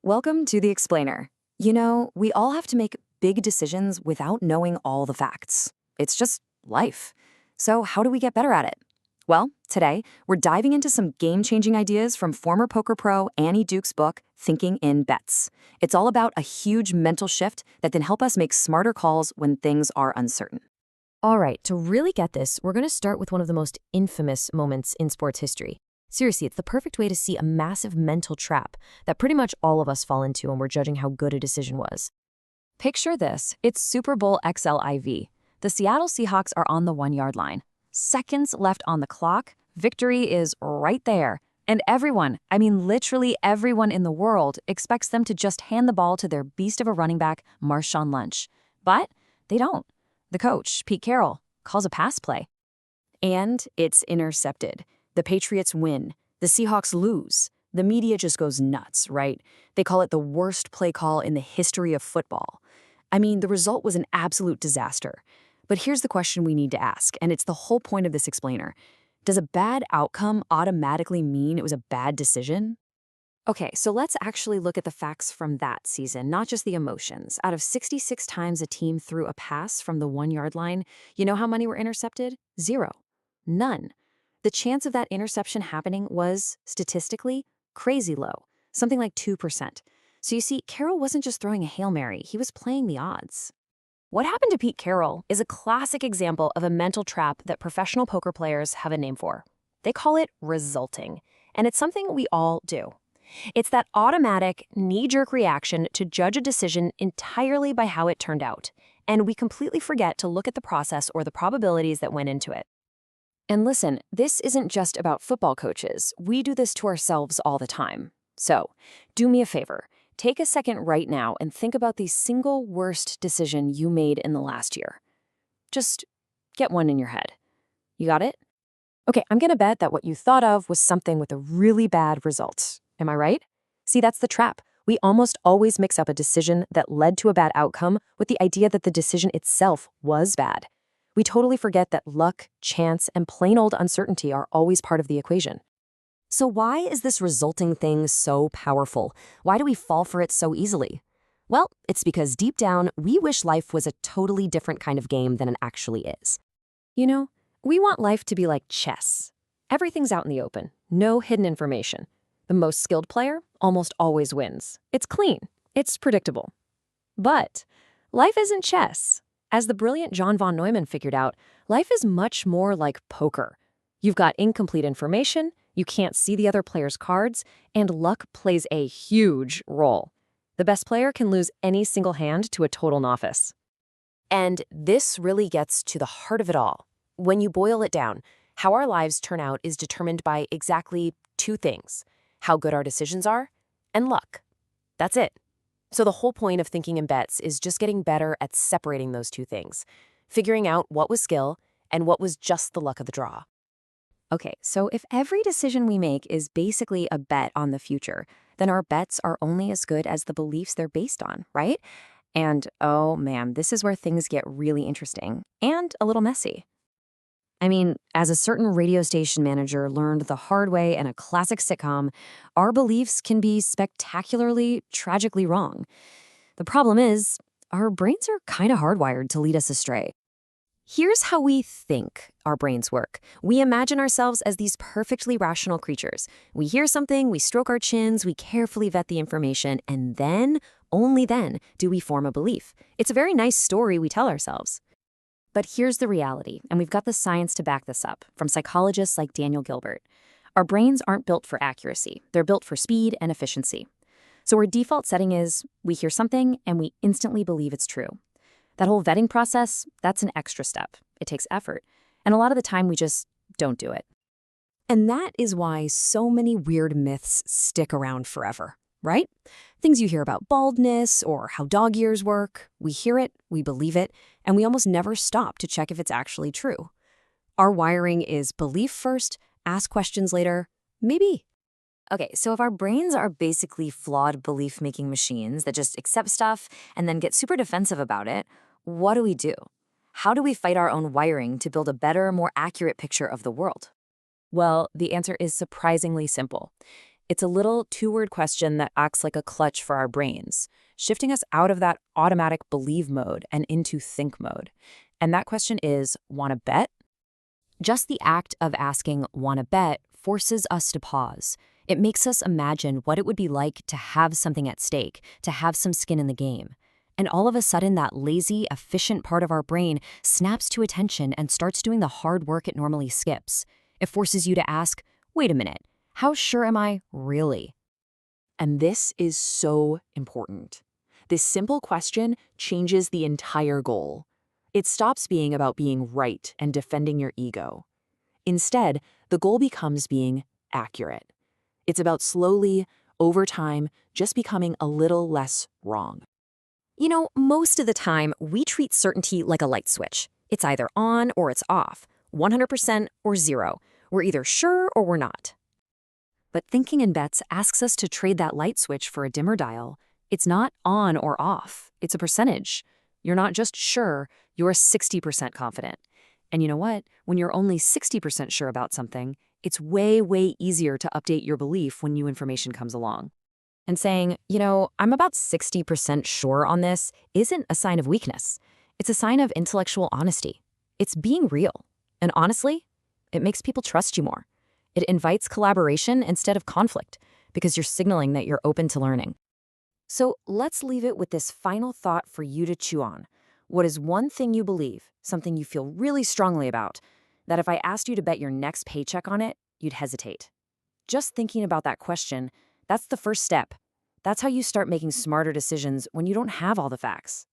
Welcome to The Explainer. You know, we all have to make big decisions without knowing all the facts. It's just life. So, how do we get better at it? Well, today, we're diving into some game changing ideas from former poker pro Annie Duke's book, Thinking in Bets. It's all about a huge mental shift that can help us make smarter calls when things are uncertain. All right, to really get this, we're going to start with one of the most infamous moments in sports history. Seriously, it's the perfect way to see a massive mental trap that pretty much all of us fall into when we're judging how good a decision was. Picture this, it's Super Bowl XLIV. The Seattle Seahawks are on the 1-yard line. Seconds left on the clock, victory is right there. And everyone, I mean literally everyone in the world, expects them to just hand the ball to their beast of a running back, Marshawn Lynch. But they don't. The coach, Pete Carroll, calls a pass play. And it's intercepted. The Patriots win. The Seahawks lose. The media just goes nuts, right? They call it the worst play call in the history of football. I mean, the result was an absolute disaster. But here's the question we need to ask, and it's the whole point of this explainer. Does a bad outcome automatically mean it was a bad decision? Okay, so let's actually look at the facts from that season, not just the emotions. Out of 66 times a team threw a pass from the 1-yard line, you know how many were intercepted? 0. None. The chance of that interception happening was, statistically, crazy low, something like 2%. So you see, Carroll wasn't just throwing a Hail Mary, he was playing the odds. What happened to Pete Carroll is a classic example of a mental trap that professional poker players have a name for. They call it resulting, and it's something we all do. It's that automatic, knee-jerk reaction to judge a decision entirely by how it turned out, and we completely forget to look at the process or the probabilities that went into it. And listen, this isn't just about football coaches. We do this to ourselves all the time. So, do me a favor. Take a second right now and think about the single worst decision you made in the last year. Just get one in your head. You got it? Okay, I'm gonna bet that what you thought of was something with a really bad result. Am I right? See, that's the trap. We almost always mix up a decision that led to a bad outcome with the idea that the decision itself was bad. We totally forget that luck, chance, and plain old uncertainty are always part of the equation. So why is this resulting thing so powerful? Why do we fall for it so easily? Well, it's because deep down, we wish life was a totally different kind of game than it actually is. You know, we want life to be like chess. Everything's out in the open, no hidden information. The most skilled player almost always wins. It's clean. It's predictable. But life isn't chess. As the brilliant John von Neumann figured out, life is much more like poker. You've got incomplete information, you can't see the other player's cards, and luck plays a huge role. The best player can lose any single hand to a total novice. And this really gets to the heart of it all. When you boil it down, how our lives turn out is determined by exactly two things: how good our decisions are, and luck. That's it. So the whole point of Thinking in Bets is just getting better at separating those two things, figuring out what was skill and what was just the luck of the draw. Okay, so if every decision we make is basically a bet on the future, then our bets are only as good as the beliefs they're based on, right? And oh man, this is where things get really interesting and a little messy. I mean, as a certain radio station manager learned the hard way in a classic sitcom, our beliefs can be spectacularly, tragically wrong. The problem is, our brains are kind of hardwired to lead us astray. Here's how we think our brains work. We imagine ourselves as these perfectly rational creatures. We hear something, we stroke our chins, we carefully vet the information, and then, only then, do we form a belief. It's a very nice story we tell ourselves. But here's the reality, and we've got the science to back this up, from psychologists like Daniel Gilbert. Our brains aren't built for accuracy. They're built for speed and efficiency. So our default setting is, we hear something and we instantly believe it's true. That whole vetting process, that's an extra step. It takes effort. And a lot of the time we just don't do it. And that is why so many weird myths stick around forever, right? Things you hear about baldness or how dog ears work, we hear it, we believe it, and we almost never stop to check if it's actually true. Our wiring is belief first, ask questions later, maybe. Okay, so if our brains are basically flawed belief-making machines that just accept stuff and then get super defensive about it, what do we do? How do we fight our own wiring to build a better, more accurate picture of the world? Well, the answer is surprisingly simple. It's a little two-word question that acts like a clutch for our brains, shifting us out of that automatic believe mode and into think mode. And that question is, wanna bet? Just the act of asking, wanna bet, forces us to pause. It makes us imagine what it would be like to have something at stake, to have some skin in the game. And all of a sudden, that lazy, efficient part of our brain snaps to attention and starts doing the hard work it normally skips. It forces you to ask, wait a minute, how sure am I really? And this is so important. This simple question changes the entire goal. It stops being about being right and defending your ego. Instead, the goal becomes being accurate. It's about slowly, over time, just becoming a little less wrong. You know, most of the time, we treat certainty like a light switch. It's either on or it's off, 100% or 0. We're either sure or we're not. But thinking in bets asks us to trade that light switch for a dimmer dial. It's not on or off. It's a percentage. You're not just sure, you're 60% confident. And you know what? When you're only 60% sure about something, it's way, way easier to update your belief when new information comes along. And saying, you know, I'm about 60% sure on this isn't a sign of weakness. It's a sign of intellectual honesty. It's being real. And honestly, it makes people trust you more. It invites collaboration instead of conflict because you're signaling that you're open to learning. So let's leave it with this final thought for you to chew on. What is one thing you believe, something you feel really strongly about, that if I asked you to bet your next paycheck on it, you'd hesitate? Just thinking about that question, that's the first step. That's how you start making smarter decisions when you don't have all the facts.